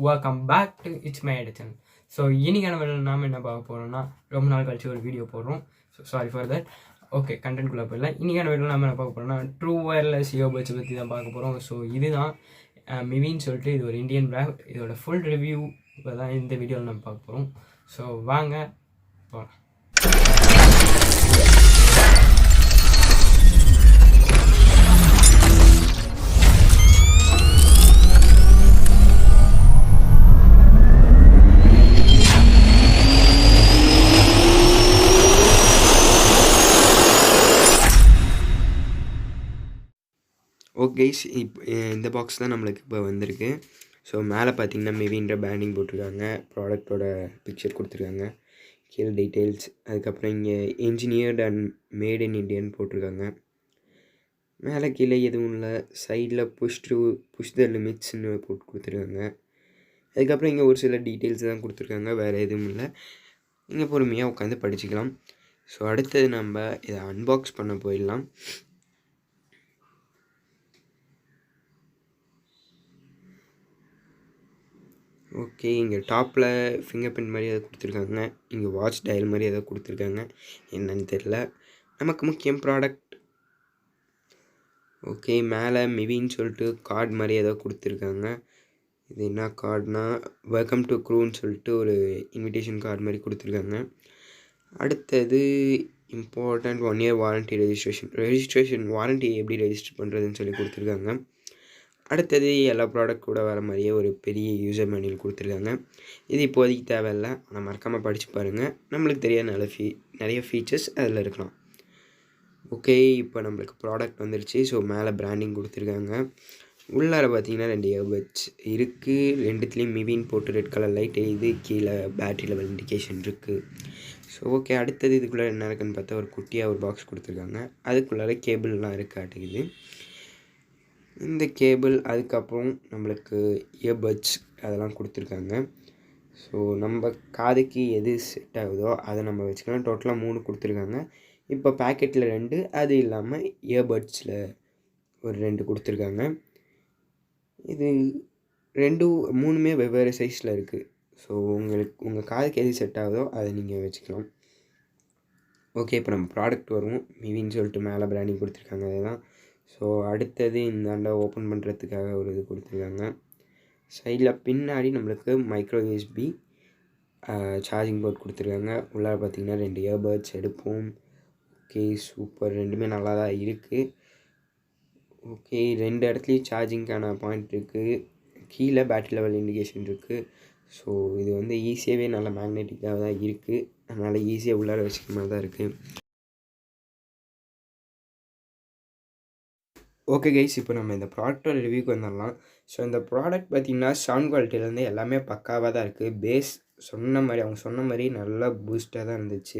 Welcome back to it's my edition. So இன்னைக்கான வேலை நாம் என்ன பார்க்க போகிறோம்னா, ரொம்ப நாள் கழிச்சு ஒரு வீடியோ போடுறோம். So sorry for that. Okay, கண்டென்ட்குள்ளே போயிடலாம். இன்னைக்கான வேலை நாம் என்ன பார்க்க போகிறோம்னா, ட்ரூ ஒயர்லெஸ் இயர்பட்ஸ் பற்றி தான் பார்க்க போகிறோம். ஸோ இதுதான் மிவின்னு சொல்லிட்டு, இது ஒரு இந்தியன் பிராண்ட். இதோட ஃபுல் ரிவ்யூ தான் இந்த வீடியோவில் நம்ம பார்க்க போகிறோம். ஸோ வாங்க போகலாம். ஓகே கைஸ், இந்த பாக்ஸ் தான் நம்மளுக்கு இப்போ வந்திருக்கு. ஸோ மேலே பார்த்தீங்கன்னா மிவின்ற பேண்டிங் போட்டிருக்காங்க, ப்ராடக்டோட பிக்சர் கொடுத்துருக்காங்க, கீழே டீட்டெயில்ஸ், அதுக்கப்புறம் இங்கே என்ஜினியர்ட் அண்ட் மேட் இன் இண்டியன் போட்டிருக்காங்க. மேலே கீழே எதுவும் இல்லை, சைடில் புஷ் த லிமிட்ஸ்னு போட்டு கொடுத்துருக்காங்க. அதுக்கப்புறம் இங்கே ஒரு சில டீட்டெயில்ஸ் தான் கொடுத்துருக்காங்க, வேறு எதுவும் இல்லை. இங்கே பொறுமையாக உட்காந்து படிச்சுக்கலாம். ஸோ அடுத்தது நம்ம இதை அன்பாக்ஸ் பண்ண போயிடலாம். ஓகே, இங்கே டாப்பில் ஃபிங்கர் பிரிண்ட் மாதிரி எதாவது கொடுத்துருக்காங்க, இங்கே வாட்ச் டயல் மாதிரி எதாவது கொடுத்துருக்காங்க, என்னன்னு தெரில. நமக்கு முக்கியம் ப்ராடக்ட். ஓகே, மேலே மிவின்னு சொல்லிட்டு கார்டு மாதிரி ஏதோ கொடுத்துருக்காங்க. இது என்ன கார்டுனா, வெல்கம் டு க்ரூன்னு சொல்லிட்டு ஒரு இன்விடேஷன் கார்டு மாதிரி கொடுத்துருக்காங்க. அடுத்தது important 1 year warranty registration warranty எப்படி ரெஜிஸ்டர் பண்ணுறதுன்னு சொல்லி கொடுத்துருக்காங்க. அடுத்தது எல்லா ப்ராடக்ட் கூட வர மாதிரியே ஒரு பெரிய யூசர் மேனுவல் கொடுத்துருக்காங்க. இது இப்போதைக்கு தேவையில்லை, ஆனால் மறக்காமல் படித்து பாருங்கள். நம்மளுக்கு தெரியாத நிறைய ஃபீச்சர்ஸ் அதில் இருக்கலாம். ஓகே, இப்போ நம்மளுக்கு ப்ராடக்ட் வந்துருச்சு. ஸோ மேலே பிராண்டிங் கொடுத்துருக்காங்க. உள்ளார பார்த்தீங்கன்னா 2 இயர்பட்ஸ் இருக்குது. ரெண்டுத்துலேயும் மிவின் போட்டு ரெட் கலர் லைட் எரியுது. கீழே பேட்ரி லெவல் இண்டிகேஷன் இருக்குது. ஸோ ஓகே, அடுத்தது இதுக்குள்ளே என்ன இருக்குன்னு பார்த்தா ஒரு குட்டியாக ஒரு பாக்ஸ் கொடுத்துருக்காங்க. அதுக்குள்ளார கேபிள்லாம் இருக்காட்டுக்குது. இந்த கேபிள், அதுக்கப்புறம் நம்மளுக்கு இயர்பட்ஸ் அதெல்லாம் கொடுத்துருக்காங்க. ஸோ நம்ம காதுக்கு எது செட் ஆகுதோ அதை நம்ம வச்சுக்கலாம். டோட்டலாக 3 கொடுத்துருக்காங்க. இப்போ பேக்கெட்டில் 2, அது இல்லாமல் இயர்பட்ஸில் ஒரு 2 கொடுத்துருக்காங்க. இது 3மே வெவ்வேறு சைஸில் இருக்குது. ஸோ உங்கள் காதுக்கு எது செட் ஆகுதோ அதை நீங்கள் வச்சுக்கலாம். ஓகே, இப்போ நம்ம ப்ராடக்ட் வரும். மிவின்னு சொல்லிட்டு மேலே பிராண்டிங் கொடுத்துருக்காங்க, அதுதான். ஸோ அடுத்தது இந்தாண்ட ஓப்பன் பண்ணுறதுக்காக ஒரு இது கொடுத்துருக்காங்க. சைடில் பின்னாடி நம்மளுக்கு மைக்ரோ யூஎஸ்பி சார்ஜிங் போர்ட் கொடுத்துருக்காங்க. உள்ளார பார்த்திங்கன்னா 2 இயர்பட்ஸ் எடுப்போம். ஓகே, சூப்பர், ரெண்டுமே நல்லா தான் இருக்குது. ஓகே, 2 இடத்துலையும் சார்ஜிங்க்கான பாயிண்ட் இருக்குது. கீழே பேட்ரி லெவல் இண்டிகேஷன் இருக்குது. ஸோ இது வந்து ஈஸியாகவே நல்ல மேக்னெட்டிக்காக தான் இருக்குது. அதனால் ஈஸியாக உள்ளார வச்சுக்க மாதிரி தான் இருக்குது. ஓகே கைஸ், இப்போ நம்ம இந்த ப்ராடக்டோட ரிவ்யூக்கு வந்துடலாம். ஸோ இந்த ப்ராடக்ட் பார்த்திங்கன்னா சவுண்ட் குவாலிட்டிலேருந்து எல்லாமே பக்காவாக தான் இருக்குது. பேஸ் அவங்க சொன்ன மாதிரி நல்லா பூஸ்ட்டாக தான் இருந்துச்சு.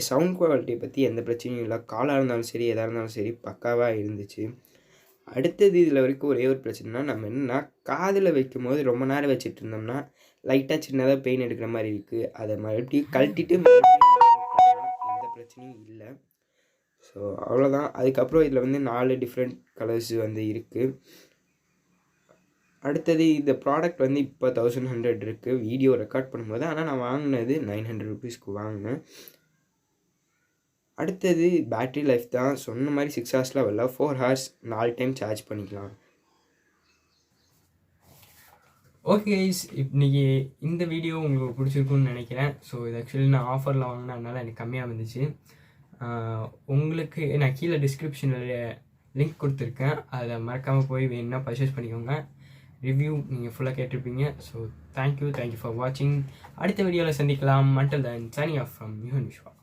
சவுண்ட் குவாலிட்டியை பற்றி எந்த பிரச்சனையும் இல்லை. காலாக இருந்தாலும் சரி, எதாக இருந்தாலும் சரி, பக்காவாக இருந்துச்சு. அடுத்தது இதில் வரைக்கும் ஒரே ஒரு பிரச்சனைனா, நம்ம என்னென்னா காதில் வைக்கும் போது ரொம்ப நேரம் வச்சுட்டு இருந்தோம்னா லைட்டாக சின்னதாக பெயின் எடுக்கிற மாதிரி இருக்குது. அதை மறுபடியும் கழட்டிட்டு எந்த பிரச்சனையும் இல்லை. ஸோ அவ்வளோதான். அதுக்கப்புறம் இதில் வந்து 4 டிஃப்ரெண்ட் கலர்ஸ் வந்து இருக்குது. அடுத்தது இந்த ப்ராடக்ட் வந்து இப்போ 1100 இருக்குது வீடியோ ரெக்கார்ட் பண்ணும்போது. ஆனால் நான் வாங்கினது 900 ருபீஸ்க்கு வாங்கினேன். அடுத்தது பேட்ரி லைஃப் தான் சொன்ன மாதிரி 6 ஹவர்ஸ்லாம் வரல, 4 ஹவர்ஸ் 4 டைம் சார்ஜ் பண்ணிக்கலாம். ஓகே கைஸ், இன்றைக்கி இந்த வீடியோ உங்களுக்கு பிடிச்சிருக்குன்னு நினைக்கிறேன். ஸோ இது ஆக்சுவலி நான் ஆஃபரில் வாங்கினதுனால எனக்கு கம்மியாக வந்துச்சு. உங்களுக்கு நான் கீழே டிஸ்கிரிப்ஷனில் லிங்க் கொடுத்துருக்கேன், அதில் மறக்காமல் போய் வேணுன்னா பர்ச்சேஸ் பண்ணிக்கோங்க. ரிவ்யூ நீங்கள் ஃபுல்லாக கேட்டிருப்பீங்க. ஸோ தேங்க்யூ ஃபார் வாட்சிங். அடுத்த வீடியோவில் சந்திக்கலாம். until then, signing off from Mivi M20.